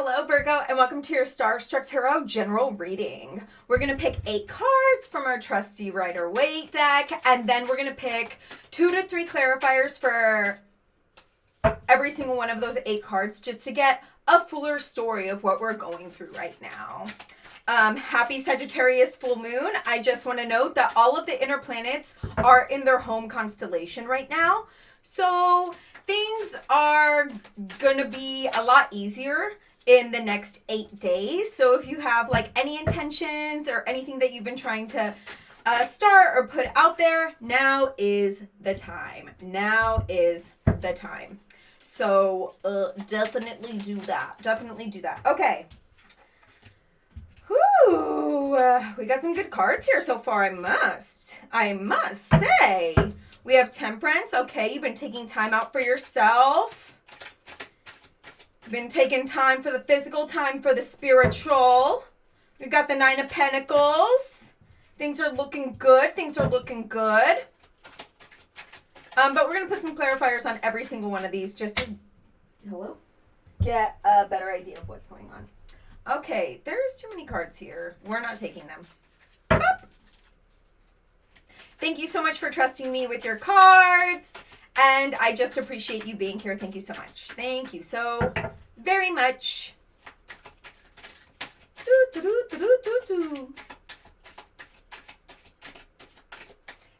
Hello Virgo, and welcome to your Starstruck Tarot general reading. We're going to pick 8 cards from our trusty Rider-Waite deck, and then we're going to pick 2 to 3 clarifiers for every single one of those 8 cards just to get a fuller story of what we're going through right now. Happy Sagittarius full moon. I just want to note that all of the inner planets are in their home constellation right now. So things are going to be a lot easier in the next 8 days. So if you have like any intentions or anything that you've been trying to start or put out there, now is the time. Now is the time. So definitely do that. Definitely do that. Okay. Whew. We got some good cards here so far, I must say. We have Temperance. Okay, you've been taking time out for yourself. You've been taking time for the physical, time for the spiritual. We've got the 9 of Pentacles. Things are looking good. Things are looking good. But we're going to put some clarifiers on every single one of these just to get a better idea of what's going on. Okay, there's too many cards here. We're not taking them. Up. Thank you so much for trusting me with your cards. And I just appreciate you being here. Thank you so much. Thank you so very much.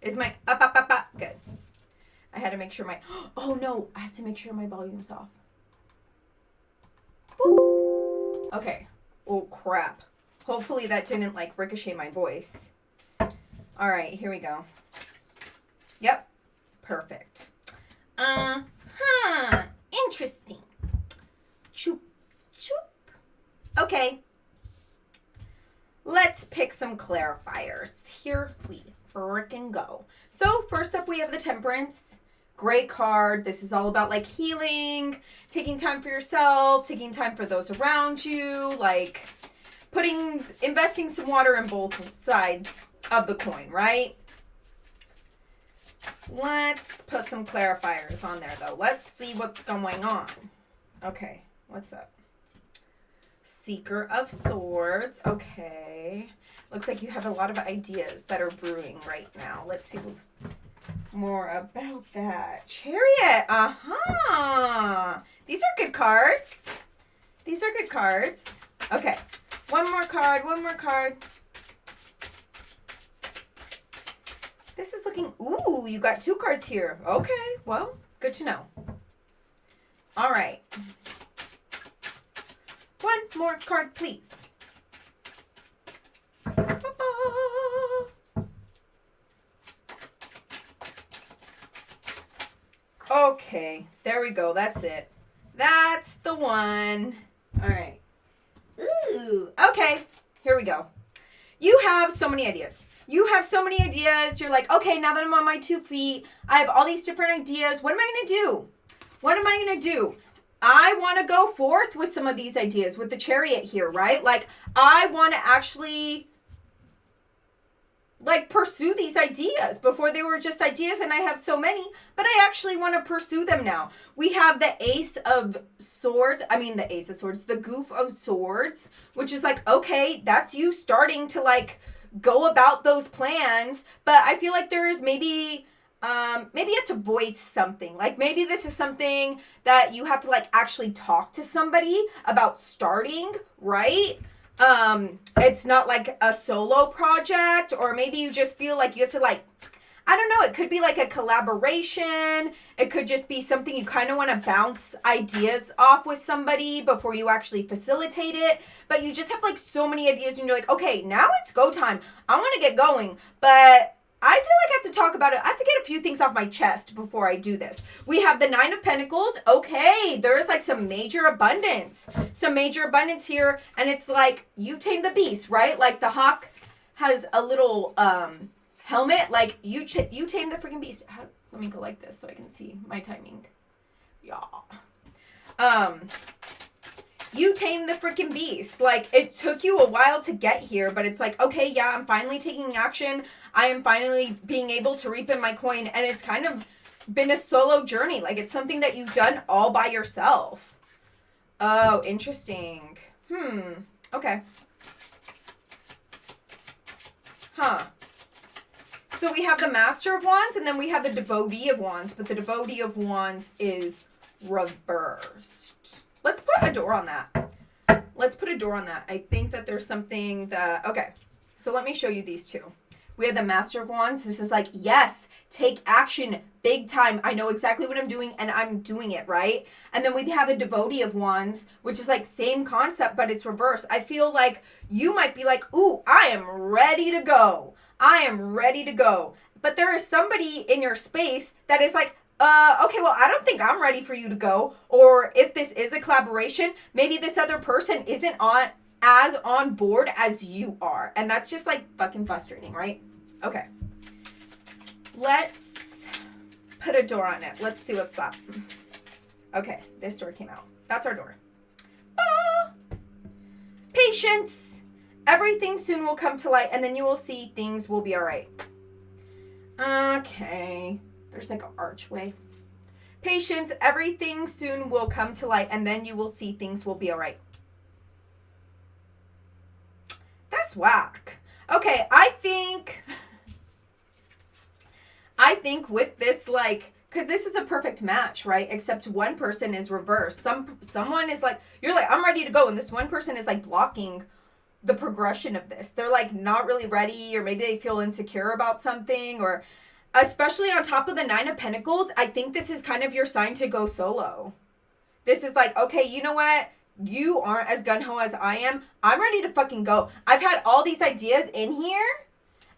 Is my up. Good. I had to make sure my... Oh, no. I have to make sure my volume's off. Boop. Okay. Oh, crap. Hopefully that didn't, like, ricochet my voice. All right. Here we go. Yep. Perfect. Interesting. Choop. Choop. Okay. Let's pick some clarifiers. Here we frickin' go. So, first up, we have the Temperance. Great card. This is all about like healing, taking time for yourself, taking time for those around you, like investing some water in both sides of the coin, right? Let's put some clarifiers on there though. Let's see what's going on. Okay, what's up? Seeker of Swords. Okay. Looks like you have a lot of ideas that are brewing right now. Let's see more about that. Chariot. These are good cards. These are good cards. Okay. One more card. This is looking... Ooh, you got 2 cards here. Okay. Well, good to know. All right. One more card, please. Okay, there we go. That's it. That's the one. All right. Ooh. Okay, here we go. You have so many ideas. You're like, okay, now that I'm on my 2 feet, I have all these different ideas. What am I going to do? I want to go forth with some of these ideas with the Chariot here, right? Like, I want to actually... like pursue these ideas. Before they were just ideas and I have so many, but I actually want to pursue them now. We have the Ace of Swords, the Goof of Swords, which is like, okay, that's you starting to like go about those plans, but I feel like there is maybe you have to voice something. Like maybe this is something that you have to like actually talk to somebody about starting, right? It's not like a solo project, or maybe you just feel like you have to like, I don't know, it could be like a collaboration. It could just be something you kind of want to bounce ideas off with somebody before you actually facilitate it. But you just have like so many ideas and you're like, okay, now it's go time. I want to get going, but I feel like I have to talk about it. I have to get a few things off my chest before I do this. We have the 9 of Pentacles. Okay, there's like some major abundance. Here. And it's like, you tame the beast, right? Like the hawk has a little helmet. Like you tame the freaking beast. Let me go like this so I can see my timing. Yeah. You tame the freaking beast. Like, it took you a while to get here, but it's like, okay, yeah, I'm finally taking action. I am finally being able to reap in my coin, and it's kind of been a solo journey. Like, it's something that you've done all by yourself. Oh, interesting. Okay. Huh. So we have the Master of Wands, and then we have the Devotee of Wands, but the Devotee of Wands is reversed. Let's put a door on that. Let's put a door on that. I think that there's something that... Okay, so let me show you these two. We have the Master of Wands. This is like, yes, take action big time. I know exactly what I'm doing, and I'm doing it, right? And then we have the Devotee of Wands, which is like same concept, but it's reversed. I feel like you might be like, ooh, I am ready to go. I am ready to go. But there is somebody in your space that is like, okay, well, I don't think I'm ready for you to go. Or if this is a collaboration, maybe this other person isn't as on board as you are. And that's just like fucking frustrating, right? Okay. Let's put a door on it. Let's see what's up. Okay, this door came out. That's our door. Patience. Everything soon will come to light, and then you will see things will be all right. Okay. There's like an archway. Patience. Everything soon will come to light, and then you will see things will be all right. That's whack. Okay, I think with this, like, because this is a perfect match, right? Except one person is reversed. Someone is like, you're like, I'm ready to go, and this one person is like blocking the progression of this. They're like not really ready, or maybe they feel insecure about something, or especially on top of the Nine of Pentacles, I think this is kind of your sign to go solo. This is like, okay, you know what? You aren't as gung-ho as I am. I'm ready to fucking go. I've had all these ideas in here,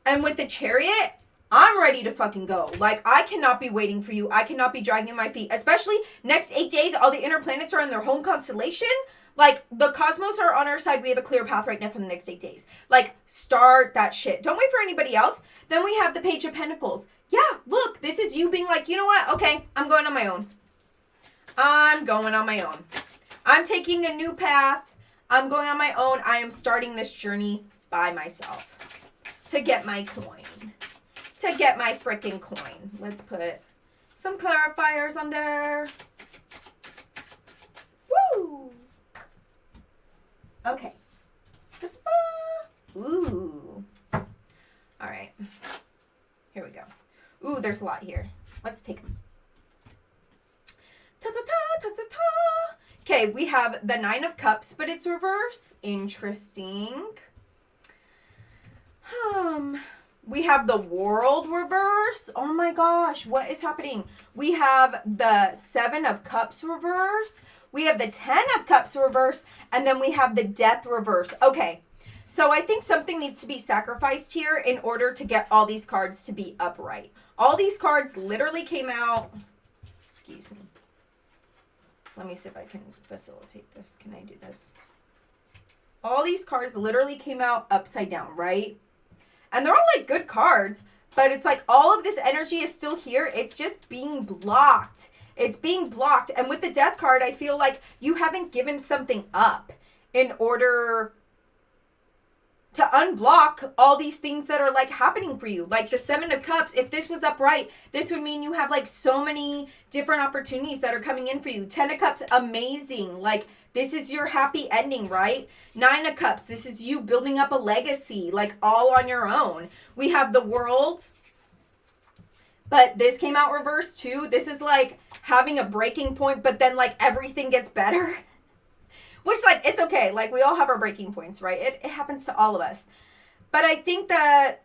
and with the Chariot, I'm ready to fucking go. Like, I cannot be waiting for you. I cannot be dragging my feet. Especially next 8 days, all the inner planets are in their home constellation. Like, the cosmos are on our side. We have a clear path right now for the next 8 days. Like, start that shit. Don't wait for anybody else. Then we have the Page of Pentacles. Yeah, look, this is you being like, you know what? Okay, I'm going on my own. I'm going on my own. I'm taking a new path. I'm going on my own. I am starting this journey by myself to get my coin. To get my freaking coin. Let's put some clarifiers on there. Woo! Okay. Ooh. All right. Here we go. Ooh, there's a lot here. Let's take them. Ta-ta-ta-ta-ta-ta. Okay, we have the Nine of Cups, but it's reverse. Interesting. We have the World reverse. Oh my gosh, what is happening? We have the Seven of Cups reverse. We have the 10 of Cups reverse, and then we have the Death reverse. Okay, so I think something needs to be sacrificed here in order to get all these cards to be upright. All these cards literally came out. Excuse me. Let me see if I can facilitate this. Can I do this? All these cards literally came out upside down, right? And they're all like good cards, but it's like all of this energy is still here. It's just being blocked. It's being blocked. And with the Death card, I feel like you haven't given something up in order to unblock all these things that are like happening for you. Like the Seven of Cups, if this was upright, this would mean you have like so many different opportunities that are coming in for you. 10 of Cups, amazing. Like this is your happy ending, right? 9 of Cups, this is you building up a legacy, like all on your own. We have the World, but this came out reversed too. This is like having a breaking point, but then like everything gets better. Which, like, it's okay. Like, we all have our breaking points, right? It happens to all of us. But I think that,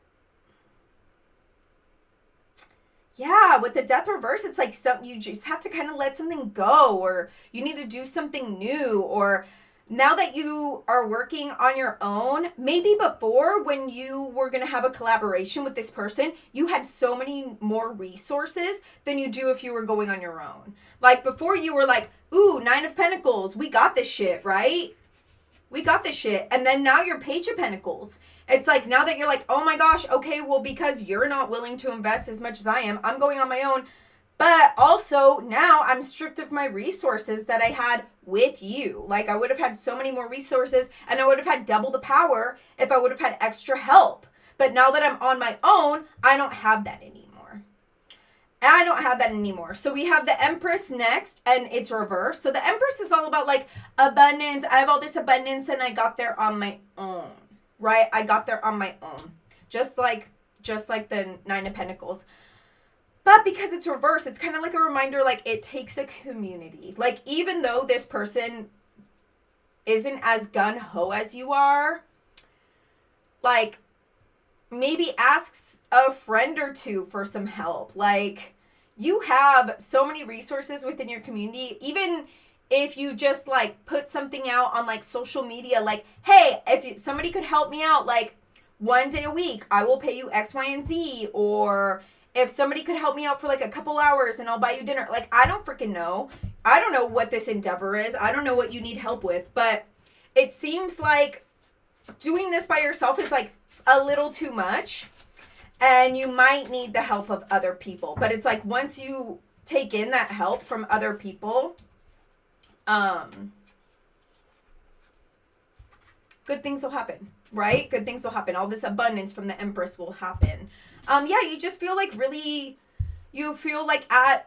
yeah, with the Death reverse, it's like you just have to kind of let something go, or you need to do something new, or now that you are working on your own, maybe before when you were going to have a collaboration with this person, you had so many more resources than you do if you were going on your own. Like before you were like, ooh, 9 of Pentacles, we got this shit, right? We got this shit. And then now you're Page of Pentacles. It's like now that you're like, oh my gosh, okay, well, because you're not willing to invest as much as I am, I'm going on my own. But also now I'm stripped of my resources that I had with you. Like I would have had so many more resources, and I would have had double the power if I would have had extra help. But now that I'm on my own, I don't have that anymore. And I don't have that anymore. So we have the Empress next, and it's reversed. So the Empress is all about like abundance. I have all this abundance and I got there on my own, right? I got there on my own. Just like the Nine of Pentacles. But because it's reversed, it's kind of like a reminder, like it takes a community. Like even though this person isn't as gung-ho as you are, like maybe asks a friend or two for some help. Like you have so many resources within your community. Even if you just like put something out on like social media, like, hey, if somebody could help me out, like 1 day a week, I will pay you X, Y, and Z. Or if somebody could help me out for like a couple hours and I'll buy you dinner. Like, I don't freaking know. I don't know what this endeavor is. I don't know what you need help with, but it seems like doing this by yourself is like a little too much. And you might need the help of other people. But it's like once you take in that help from other people, good things will happen, right? Good things will happen. All this abundance from the Empress will happen. Yeah, you just feel like really, you feel like at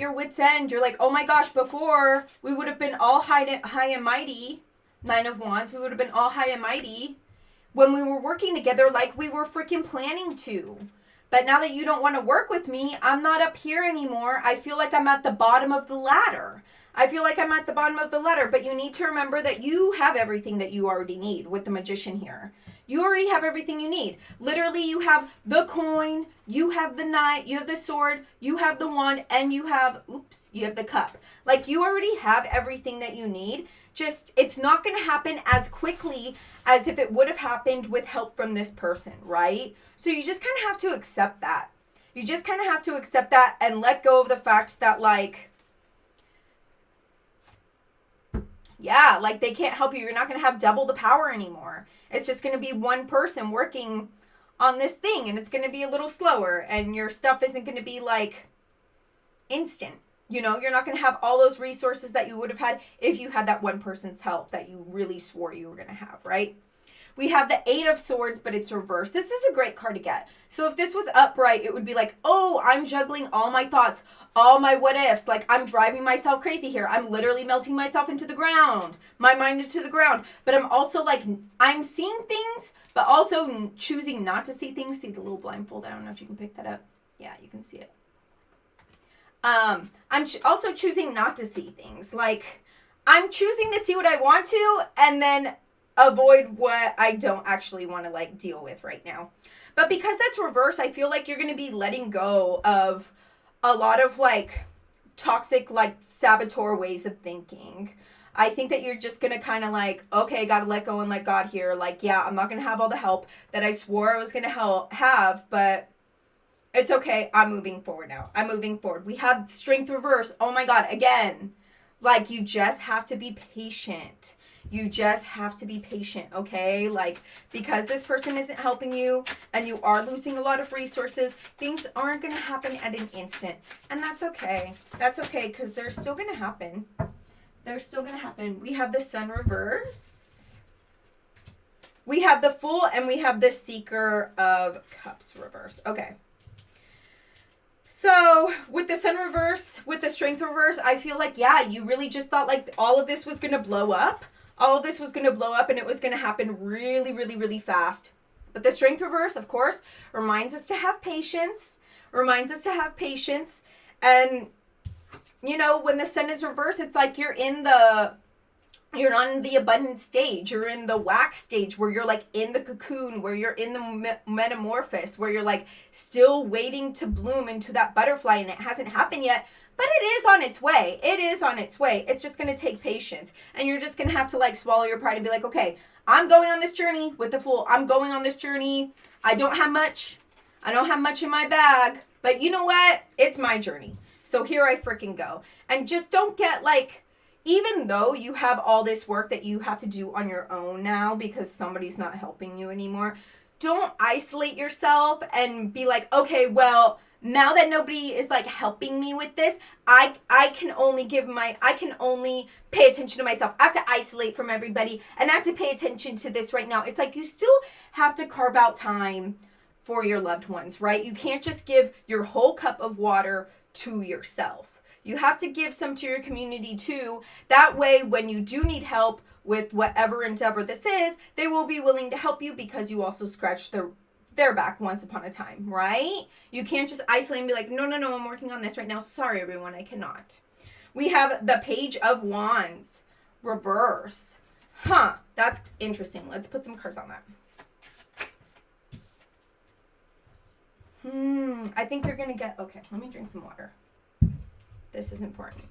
your wit's end. You're like, oh my gosh, before we would have been all high and mighty. Nine of Wands, we would have been all high and mighty when we were working together like we were freaking planning to. But now that you don't want to work with me, I'm not up here anymore. I feel like I'm at the bottom of the ladder. But you need to remember that you have everything that you already need with the Magician here. You already have everything you need. Literally, you have the coin, you have the knight, you have the sword, you have the wand, and you have the cup. Like, you already have everything that you need. Just, it's not going to happen as quickly as if it would have happened with help from this person, right? So you just kind of have to accept that. You just kind of have to accept that and let go of the fact that, like, yeah, like they can't help you. You're not going to have double the power anymore. It's just going to be one person working on this thing, and it's going to be a little slower, and your stuff isn't going to be like instant. You know, you're not going to have all those resources that you would have had if you had that one person's help that you really swore you were going to have, right? We have the Eight of Swords, but it's reversed. This is a great card to get. So if this was upright, it would be like, oh, I'm juggling all my thoughts, all my what ifs. Like, I'm driving myself crazy here. I'm literally melting myself into the ground, my mind into the ground. But I'm also like, I'm seeing things, but also choosing not to see things. See the little blindfold? I don't know if you can pick that up. Yeah, you can see it. I'm also choosing not to see things. Like, I'm choosing to see what I want to and then avoid what I don't actually want to, like, deal with right now. But because that's reverse, I feel like you're going to be letting go of a lot of, like, toxic, like, saboteur ways of thinking. I think that you're just going to kind of like, okay, got to let go and let God here. Like, yeah, I'm not going to have all the help that I swore I was going to have, but it's okay. I'm moving forward now. I'm moving forward. We have Strength reverse. Oh my God. Again, like, you just have to be patient. You just have to be patient, okay? Like, because this person isn't helping you and you are losing a lot of resources, things aren't going to happen at an instant. And that's okay. That's okay, because they're still going to happen. They're still going to happen. We have the Sun reverse. We have the Fool, and we have the Seeker of Cups reverse. Okay. So, with the Sun reverse, with the Strength reverse, I feel like, yeah, you really just thought, like, all of this was going to blow up. All of this was going to blow up, and it was going to happen really, really, really fast. But the Strength reverse, of course, reminds us to have patience. And, you know, when the Sun is reversed, it's like you're on the abundant stage. You're in the wax stage where you're like in the cocoon, where you're in the metamorphosis, where you're like still waiting to bloom into that butterfly, and it hasn't happened yet, but it is on its way. It's just going to take patience, and you're just going to have to like swallow your pride and be like, okay, I'm going on this journey with the Fool. I'm going on this journey. I don't have much in my bag, but you know what? It's my journey. So here I freaking go. And just don't get like, even though you have all this work that you have to do on your own now because somebody's not helping you anymore, don't isolate yourself and be like, okay, well, now that nobody is like helping me with this, I can only pay attention to myself. I have to isolate from everybody and I have to pay attention to this right now. It's like you still have to carve out time for your loved ones, right? You can't just give your whole cup of water to yourself. You have to give some to your community too. That way, when you do need help with whatever endeavor this is, they will be willing to help you because you also scratched their back once upon a time, right? You can't just isolate and be like, no, I'm working on this right now. Sorry, everyone, I cannot. We have the Page of Wands, reverse. That's interesting. Let's put some cards on that. I think you're going to get... Okay, let me drink some water. This is important.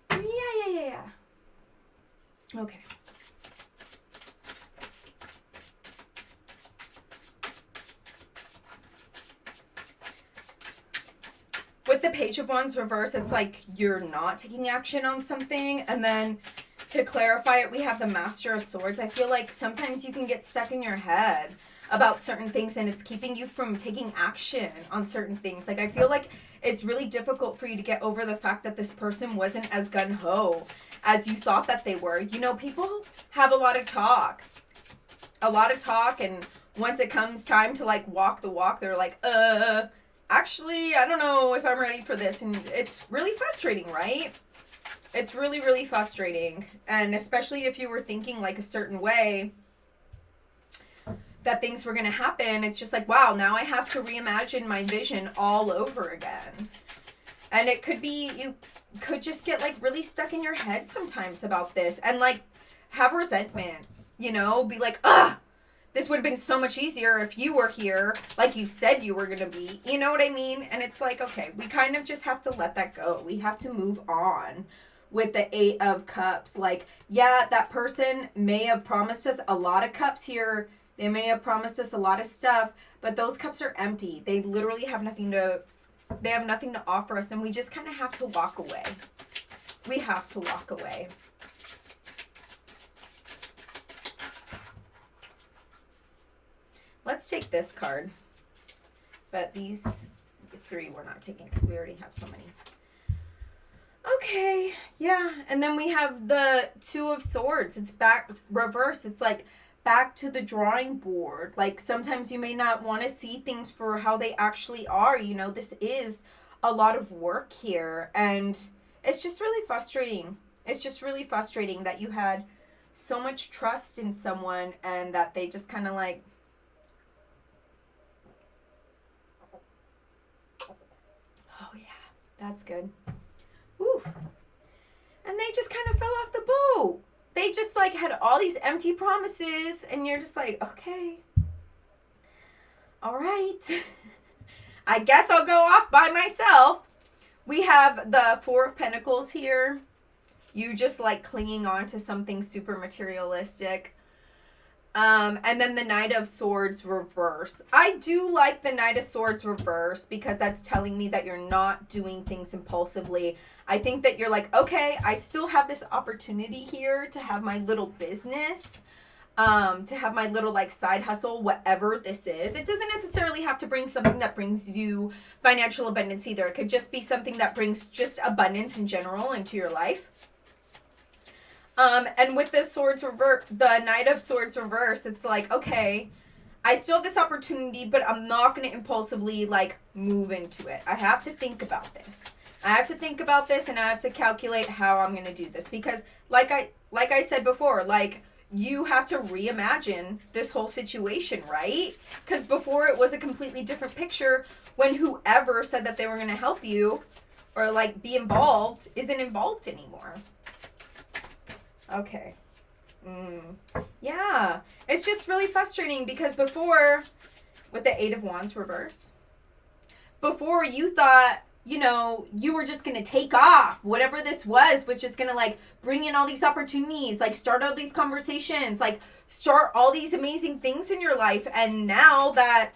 Yeah. Okay. With the Page of Wands reverse, it's like you're not taking action on something. And then to clarify it, we have the Master of Swords. I feel like sometimes you can get stuck in your head about certain things and it's keeping you from taking action on certain things. Like, I feel like it's really difficult for you to get over the fact that this person wasn't as gun-ho as you thought that they were. You know, people have a lot of talk, and once it comes time to, like, walk the walk, they're like, actually, I don't know if I'm ready for this. And it's really frustrating, right? It's really, really frustrating. And especially if you were thinking, like, a certain way that things were going to happen, it's just like, wow, now I have to reimagine my vision all over again. And it could be, you could just get, like, really stuck in your head sometimes about this and, like, have resentment, you know, be like, this would have been so much easier if you were here like you said you were going to be, you know what I mean? And it's like, okay, we kind of just have to let that go. We have to move on with the 8 of Cups. Like, yeah, that person may have promised us a lot of cups here. They may have promised us a lot of stuff, but those cups are empty. They literally have nothing to offer us, and we just kind of have to walk away. We have to walk away. Let's take this card. But these 3 we're not taking because we already have so many. Okay, yeah. And then we have the 2 of Swords. It's back reverse. It's like back to the drawing board. Like, sometimes you may not want to see things for how they actually are. You know, this is a lot of work here. And it's just really frustrating. It's just really frustrating that you had so much trust in someone and that they just kind of like... Oh, yeah. That's good. Ooh. And they just kind of fell off the boat. They just, like, had all these empty promises, and you're just like, okay. All right. I guess I'll go off by myself. We have the 4 of Pentacles here. You just, like, clinging on to something super materialistic. And then the Knight of Swords reverse. I do like the Knight of Swords reverse because that's telling me that you're not doing things impulsively. I think that you're like, okay, I still have this opportunity here to have my little business, to have my little, like, side hustle, whatever this is. It doesn't necessarily have to bring something that brings you financial abundance either. It could just be something that brings just abundance in general into your life. And with the the Knight of Swords reverse, it's like, okay, I still have this opportunity, but I'm not going to impulsively, like, move into it. I have to think about this. And I have to calculate how I'm going to do this. Because, like I said before, like, you have to reimagine this whole situation, right? Because before it was a completely different picture when whoever said that they were going to help you or, like, be involved isn't involved anymore. Okay. Yeah. It's just really frustrating because before, with the 8 of Wands reverse, before you thought, you know, you were just going to take off. Whatever this was just going to, like, bring in all these opportunities, like, start all these conversations, like, start all these amazing things in your life. And now that,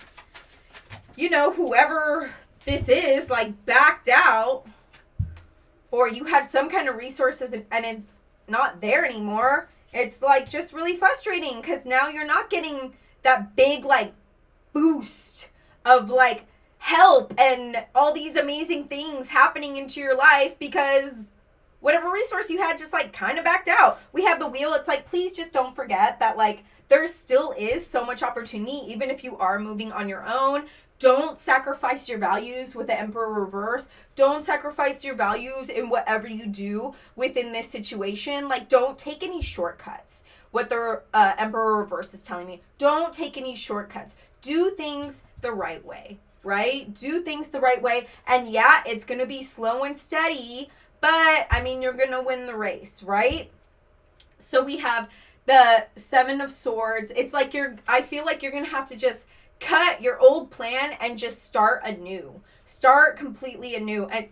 you know, whoever this is, like, backed out, or you had some kind of resources and it's not there anymore, it's, like, just really frustrating because now you're not getting that big, like, boost of, like, help and all these amazing things happening into your life because whatever resource you had just like kind of backed out. We have the Wheel. It's like, please just don't forget that like there still is so much opportunity, even if you are moving on your own. Don't sacrifice your values with the Emperor reverse. Don't sacrifice your values in whatever you do within this situation. Like, don't take any shortcuts. What the Emperor reverse is telling me. Don't take any shortcuts. Do things the right way, right? Do things the right way. And yeah, it's going to be slow and steady, but I mean, you're going to win the race, right? So we have the Seven of Swords. It's like I feel like you're going to have to just cut your old plan and just start anew. Start completely anew, and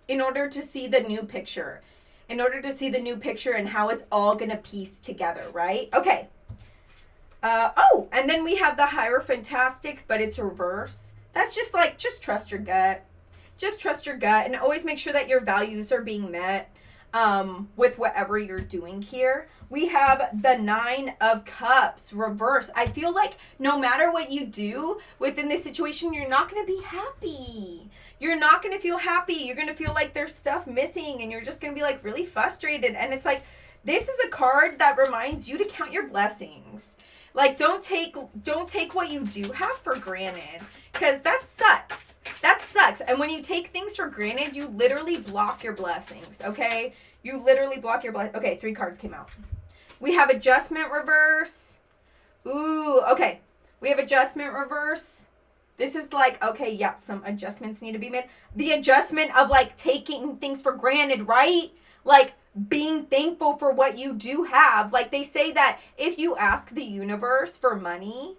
in order to see the new picture. In order to see the new picture and how it's all going to piece together, right? Okay. And then we have the Hierophantastic, but it's reverse. That's just like, just trust your gut. Just trust your gut and always make sure that your values are being met with whatever you're doing here. We have the Nine of Cups, reverse. I feel like no matter what you do within this situation, you're not going to be happy. You're not going to feel happy. You're going to feel like there's stuff missing and you're just going to be like really frustrated. And it's like, this is a card that reminds you to count your blessings. Like, don't take what you do have for granted, because that sucks. That sucks. And when you take things for granted, you literally block your blessings, okay? You literally block your blessings. Okay, 3 cards came out. We have Adjustment reverse. Ooh, okay. We have Adjustment reverse. This is like, okay, yeah, some adjustments need to be made. The adjustment of like taking things for granted, right? Like being thankful for what you do have. Like they say that if you ask the universe for money,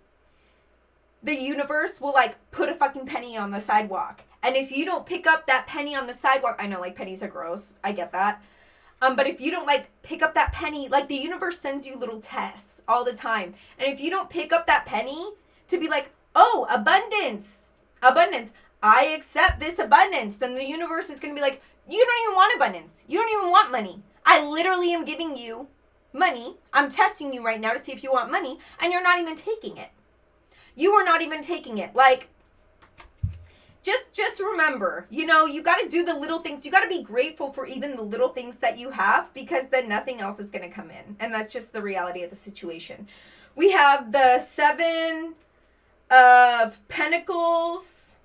the universe will like put a fucking penny on the sidewalk. And if you don't pick up that penny on the sidewalk, I know like pennies are gross. I get that. But if you don't like pick up that penny, like the universe sends you little tests all the time. And if you don't pick up that penny to be like, oh, abundance, I accept this abundance, then the universe is going to be like, you don't even want abundance. You don't even want money. I literally am giving you money. I'm testing you right now to see if you want money, and you're not even taking it. You are not even taking it. Like, just remember, you know, you got to do the little things. You got to be grateful for even the little things that you have, because then nothing else is going to come in. And that's just the reality of the situation. We have the Seven of Pentacles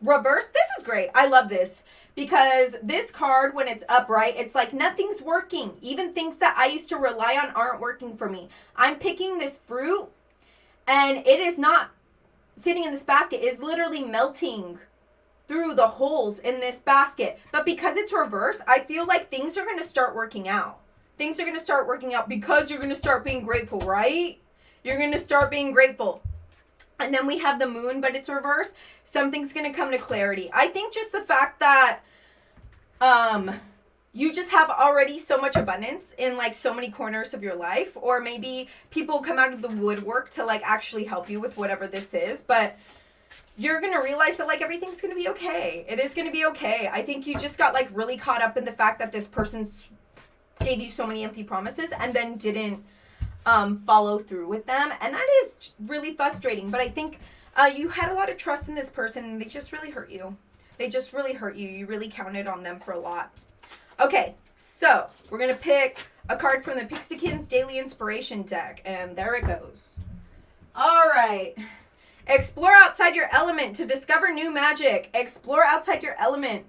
reverse. This is great. I love this, because this card, when it's upright, it's like nothing's working. Even things that I used to rely on aren't working for me. I'm picking this fruit and it is not fitting in this basket. It is literally melting through the holes in this basket. But because it's reverse, I feel like things are going to start working out. Things are going to start working out because you're going to start being grateful, right? You're going to start being grateful. And then we have the Moon, but it's reverse. Something's going to come to clarity. I think just the fact that you just have already so much abundance in like so many corners of your life, or maybe people come out of the woodwork to like actually help you with whatever this is, but you're going to realize that like everything's going to be okay. It is going to be okay. I think you just got like really caught up in the fact that this person gave you so many empty promises and then didn't follow through with them. And that is really frustrating. But I think you had a lot of trust in this person and they just really hurt you. They just really hurt you. You really counted on them for a lot. Okay, so we're going to pick a card from the Pixikins Daily Inspiration deck. And there it goes. All right. Explore outside your element to discover new magic. Explore outside your element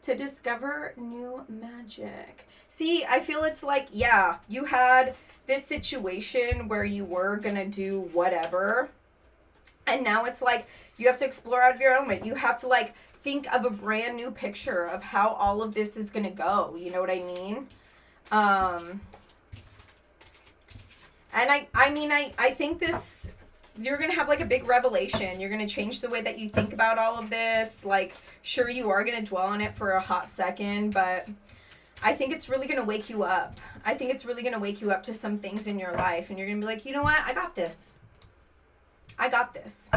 to discover new magic. See, I feel it's like, yeah, you had this situation where you were going to do whatever. And now it's like you have to explore out of your element. You have to like think of a brand new picture of how all of this is going to go. You know what I mean? And I think this, you're going to have like a big revelation. You're going to change the way that you think about all of this. Like, sure, you are going to dwell on it for a hot second, but I think it's really going to wake you up. I think it's really going to wake you up to some things in your life. And you're going to be like, you know what? I got this. I got this.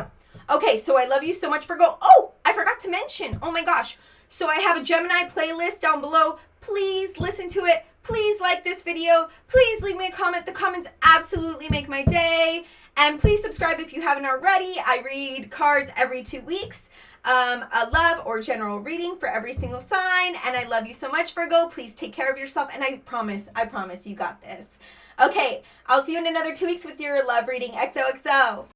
Okay, so I love you so much, Virgo. Oh, I forgot to mention. Oh my gosh. So I have a Gemini playlist down below. Please listen to it. Please like this video. Please leave me a comment. The comments absolutely make my day. And please subscribe if you haven't already. I read cards every 2 weeks. a love or general reading for every single sign. And I love you so much, Virgo. Please take care of yourself. And I promise you got this. Okay, I'll see you in another 2 weeks with your love reading. XOXO.